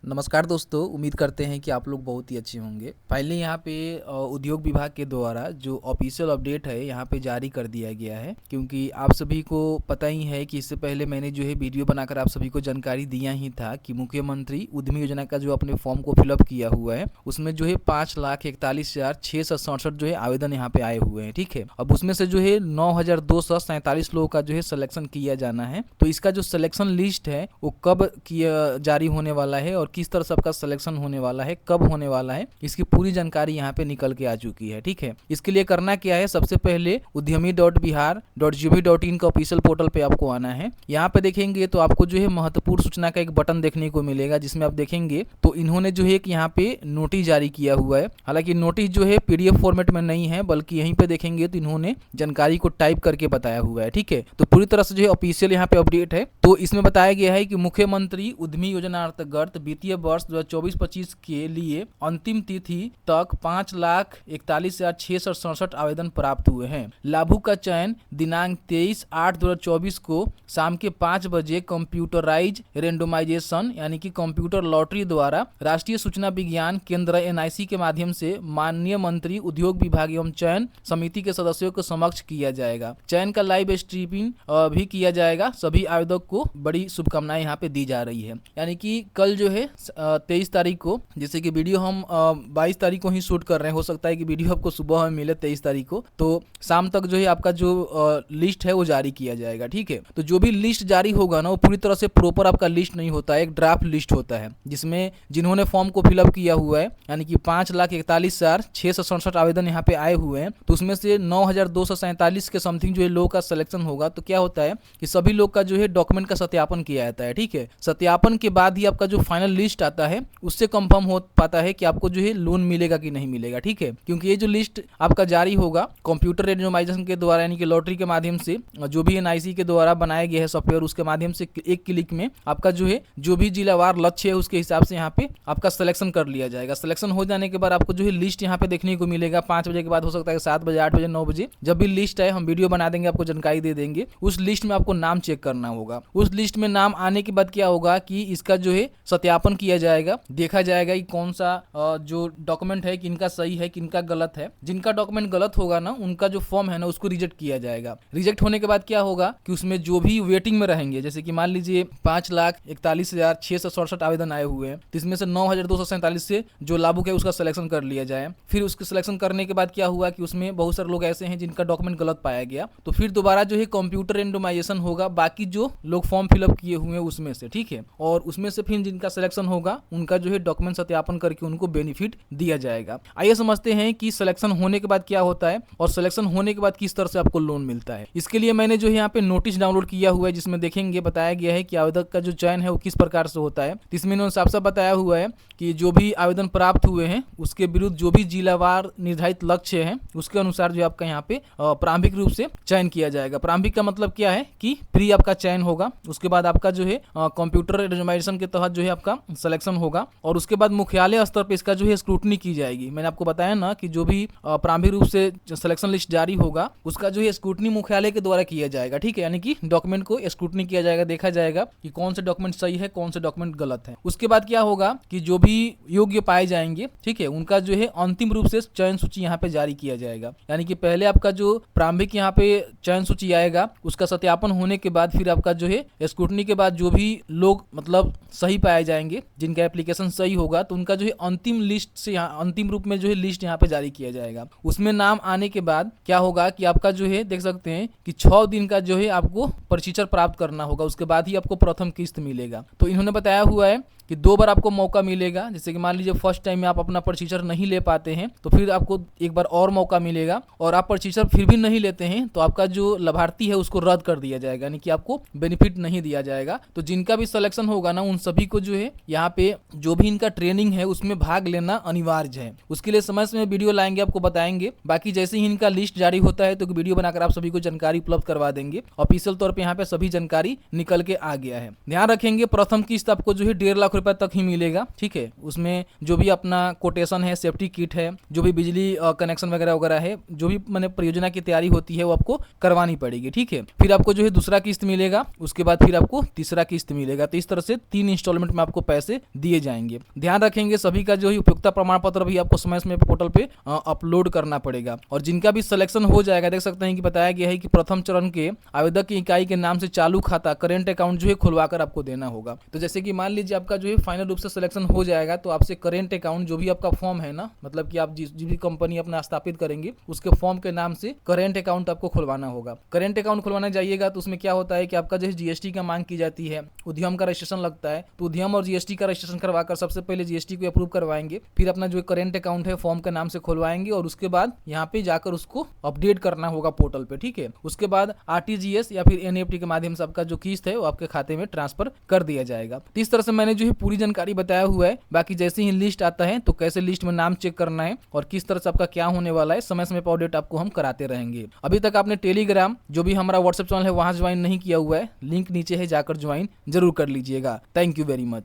नमस्कार दोस्तों, उम्मीद करते हैं कि आप लोग बहुत ही अच्छे होंगे। पहले यहाँ पे उद्योग विभाग के द्वारा जो ऑफिशियल अपडेट है यहाँ पे जारी कर दिया गया है, क्योंकि आप सभी को पता ही है कि इससे पहले मैंने जो है वीडियो बनाकर आप सभी को जानकारी दिया ही था कि मुख्यमंत्री उद्यमी योजना का जो अपने फॉर्म को फिलअप किया हुआ है उसमें जो है 5,41,667 जो है आवेदन यहाँ पे आए हुए हैं। ठीक है, अब उसमें से जो है 9,247 लोगों का जो है सिलेक्शन किया जाना है। तो इसका जो सिलेक्शन लिस्ट है वो कब किया जारी होने वाला है और किस तरह से आपका सिलेक्शन होने वाला है, कब होने वाला है, इसकी पूरी जानकारी यहाँ पे निकल के आ चुकी है। ठीक है, इसके लिए करना क्या है, सबसे पहले udyami.bihar.gov.in का ऑफिशियल पोर्टल पे आपको आना है। यहाँ पे देखेंगे तो आपको जो है महत्वपूर्ण सूचना का एक बटन देखने को मिलेगा, जिसमें आप देखेंगे तो इन्होंने जो है एक यहाँ पे नोटिस जारी किया हुआ है। हालांकि नोटिस जो है PDF फॉर्मेट में नहीं है, बल्कि यहीं पे देखेंगे तो इन्होंने जानकारी को टाइप करके बताया हुआ है। ठीक है, तो पूरी तरह से जो है ऑफिशियल यहाँ पे अपडेट है। तो इसमें बताया गया है कि मुख्यमंत्री उद्यमी योजना अंतर्गत वित्तीय वर्ष 2024-25 के लिए अंतिम तिथि तक 5,41,667 आवेदन प्राप्त हुए हैं। लाभुक का चयन दिनांक 23/8/2024 को शाम के 5 बजे कंप्यूटराइज रेंडोमाइजेशन यानी कि कंप्यूटर लॉटरी द्वारा राष्ट्रीय सूचना विज्ञान केंद्र NIC के माध्यम से माननीय मंत्री उद्योग विभाग एवं चयन समिति के सदस्यों के समक्ष किया जाएगा। चयन का लाइव स्ट्रीमिंग भी किया जाएगा। सभी आवेदक को बड़ी शुभकामनाएं यहाँ पे दी जा रही है। यानी कि कल जो है 23 तारीख को, जैसे कि वीडियो हम 22 तारीख को ही शूट कर रहे हैं, हो सकता है कि वीडियो आपको सुबह में मिले 23 तारीख को, तो शाम तक जो है आपका जो लिस्ट है वो जारी किया जाएगा। ठीक है, तो जो भी लिस्ट जारी होगा ना वो पूरी तरह से प्रॉपर आपका लिस्ट नहीं होता है, एक ड्राफ्ट लिस्ट होता है, जिसमें जिन्होंने फॉर्म को फिलअप किया हुआ है यानी कि 5,41,667 आवेदन यहाँ पे आए हुए हैं, तो उसमें से 9,247 के समथिंग जो है लोग का सिलेक्शन होगा। तो क्या होता है कि सभी लोग का जो है डॉक्यूमेंट का सत्यापन किया जाता है। ठीक है, सत्यापन के बाद ही आपका जो फाइनल लिस्ट आता है उससे कंफर्म हो पाता है कि आपको जो है लोन मिलेगा कि नहीं मिलेगा। ठीक है, क्योंकि ये जो लिस्ट आपका जारी होगा कंप्यूटर रेंडमाइजेशन के द्वारा यानी कि लॉटरी के माध्यम से, जो भी NIC के द्वारा बनाया गया है सॉफ्टवेयर, उसके माध्यम से एक क्लिक में आपका जो है जो भी जिलावार लक्ष्य है उसके हिसाब से यहाँ पे आपका सिलेक्शन कर लिया जाएगा। सिलेक्शन हो जाने के बाद आपको जो है लिस्ट यहाँ पे देखने को मिलेगा 5 बजे के बाद, हो सकता है 7 बजे, 8 बजे, 9 बजे, जब भी लिस्ट है हम वीडियो बना देंगे, आपको जानकारी दे देंगे। उस लिस्ट में आपको नाम चेक करना होगा। उस लिस्ट में नाम आने के बाद क्या होगा कि इसका जो है सत्यापन किया जाएगा, देखा जाएगा कि कौन सा जो डॉक्यूमेंट है किनका सही है किनका गलत है। जिनका डॉक्यूमेंट गलत होगा ना उनका जो फॉर्म है ना उसको रिजेक्ट किया जाएगा। रिजेक्ट होने के बाद क्या होगा कि उसमें जो भी वेटिंग में रहेंगे, जैसे कि मान लीजिए 5,41,667 आवेदन आए हुए हैं, तो इसमें से 9,247 से जो लाभुक है उसका सिलेक्शन कर लिया जाए। फिर उसके सिलेक्शन करने के बाद क्या हुआ कि उसमें बहुत सारे लोग ऐसे हैं जिनका डॉक्यूमेंट गलत पाया गया, तो फिर दोबारा जो है कंप्यूटर रेंडमाइजेशन होगा बाकी जो लोग फॉर्म फिलअप किए हुए हैं उसमें से। ठीक है, और उसमें से फिर जिनका सिलेक्शन होगा उनका जो है डॉक्यूमेंट सत्यापन करके उनको बेनिफिट दिया जाएगा। आइए समझते हैं कि सिलेक्शन होने के बाद क्या होता है और सिलेक्शन होने के बाद किस तरह से आपको लोन मिलता है। इसके लिए मैंने जो है यहाँ पे नोटिस डाउनलोड किया हुआ है, जिसमें देखेंगे बताया गया है कि आवेदक का जो चयन है वो किस प्रकार से होता है। इसमें इन्होंने साफ साफ बताया हुआ है कि जो भी आवेदन प्राप्त हुए हैं उसके विरुद्ध जो भी जिलावार निर्धारित लक्ष्य है उसके अनुसार जो आपका यहाँ पे प्रारंभिक रूप से चयन किया जाएगा। प्रारंभिक का मतलब क्या है कि प्री आपका चयन होगा, उसके बाद आपका जो है कंप्यूटर रेंडमाइजेशन के तहत जो है आपका सिलेक्शन होगा, और उसके बाद मुख्यालय स्तर पे इसका जो है स्क्रूटनी की जाएगी। मैंने आपको बताया ना कि जो भी प्रारंभिक रूप से सिलेक्शन लिस्ट जारी होगा उसका जो है स्क्रूटनी मुख्यालय के द्वारा किया जाएगा। ठीक है, यानी कि डॉक्यूमेंट को स्क्रूटनी किया जाएगा, देखा जाएगा कि कौन से डॉक्यूमेंट सही है कौन से डॉक्यूमेंट गलत है। उसके बाद क्या होगा कि जो भी योग्य पाए जाएंगे, ठीक है, उनका जो है अंतिम रूप से चयन सूची यहाँ पे जारी किया जाएगा। यानी कि पहले आपका जो प्रारंभिक यहाँ पे चयन सूची आएगा, उसका सत्यापन होने के बाद फिर आपका जो है स्क्रूटनी के बाद जो भी लोग मतलब सही पाए जाएंगे, जिनका एप्लीकेशन सही होगा, तो उनका जो है अंतिम लिस्ट से यहाँ अंतिम रूप में जो है लिस्ट यहाँ पे जारी किया जाएगा। उसमें नाम आने के बाद क्या होगा कि आपका जो है देख सकते हैं कि 6 दिन का जो है आपको प्रशिक्षण प्राप्त करना होगा, उसके बाद ही आपको प्रथम किस्त मिलेगा। तो इन्होंने बताया हुआ है कि 2 बार आपको मौका मिलेगा। जैसे कि मान लीजिए फर्स्ट टाइम में आप अपना प्रशिक्षण नहीं ले पाते हैं तो फिर आपको एक बार और मौका मिलेगा, और आप प्रशिक्षण फिर भी नहीं लेते हैं तो आपका जो लाभार्थी है उसको रद्द कर दिया जाएगा, यानी कि आपको बेनिफिट नहीं दिया जाएगा। तो जिनका भी सिलेक्शन होगा ना उन सभी को जो है यहाँ पे जो भी इनका ट्रेनिंग है उसमें भाग लेना अनिवार्य है। उसके लिए समय समय वीडियो लाएंगे, आपको बताएंगे। बाकी जैसे ही इनका लिस्ट जारी होता है तो वीडियो बनाकर आप सभी को जानकारी उपलब्ध करवा देंगे। ऑफिशियल तौर पर यहाँ पे सभी जानकारी निकल के आ गया है। ध्यान रखेंगे प्रथम किस्त आपको जो है 1.5 लाख रुपए तक ही मिलेगा। ठीक है, उसमें जो भी अपना कोटेशन है, सेफ्टी किट है, जो भी बिजली कनेक्शन वगैरह वगैरह है, जो भी मैंने परियोजना की तैयारी होती है वो आपको करवानी पड़ेगी। ठीक है, फिर आपको जो है दूसरा किस्त मिलेगा, उसके बाद फिर आपको तीसरा किस्त मिलेगा। तो इस तरह से 3 इंस्टॉलमेंट में आपको पैसे दिए जाएंगे। ध्यान रखेंगे सभी का जो है उपयोगिता प्रमाण पत्र भी आपको समय समय पोर्टल पे अपलोड करना पड़ेगा। और जिनका भी सिलेक्शन हो जाएगा, देख सकते हैं कि बताया गया है कि प्रथम चरण के आवेदक की इकाई के नाम से चालू खाता करेंट अकाउंट जो है खुलवाकर आपको देना होगा। तो जैसे कि मान लीजिए आपका जो है फाइनल रूप से सिलेक्शन हो जाएगा, तो आपसे करेंट अकाउंट जो भी आपका फॉर्म है ना, मतलब कि आप जिस भी कंपनी अपना स्थापित करेंगे उसके फॉर्म के नाम से करेंट अकाउंट आपको खुलवाना होगा। करेंट अकाउंट खुलवाना जाइएगा तो उसमें क्या होता है कि आपका जो है जीएसटी का मांग की जाती है, उद्यम का रजिस्ट्रेशन लगता है। तो उद्यम और जीएसटी का रजिस्ट्रेशन करवाकर सबसे पहले जीएसटी को अप्रूव करवाएंगे, फिर अपना जो करेंट अकाउंट है फॉर्म के नाम से खुलवाएंगे और उसके बाद यहाँ पे जाकर उसको अपडेट करना होगा पोर्टल पे। ठीक है, उसके बाद आरटीजीएस या फिर एनईएफटी के माध्यम से आपका जो किस्त है वो आपके खाते में ट्रांसफर कर दिया जाएगा। तो इस तरह से मैंने जो है पूरी जानकारी बताया हुआ है। बाकी जैसे ही लिस्ट आता है तो कैसे लिस्ट में नाम चेक करना है और किस तरह से आपका क्या होने वाला है, समय समय पर अपडेट आपको हम कराते रहेंगे। अभी तक आपने टेलीग्राम जो भी हमारा व्हाट्सएप चैनल है वहां ज्वाइन नहीं किया हुआ है, लिंक नीचे है, जाकर ज्वाइन जरूर कर लीजिएगा। Thank you very much.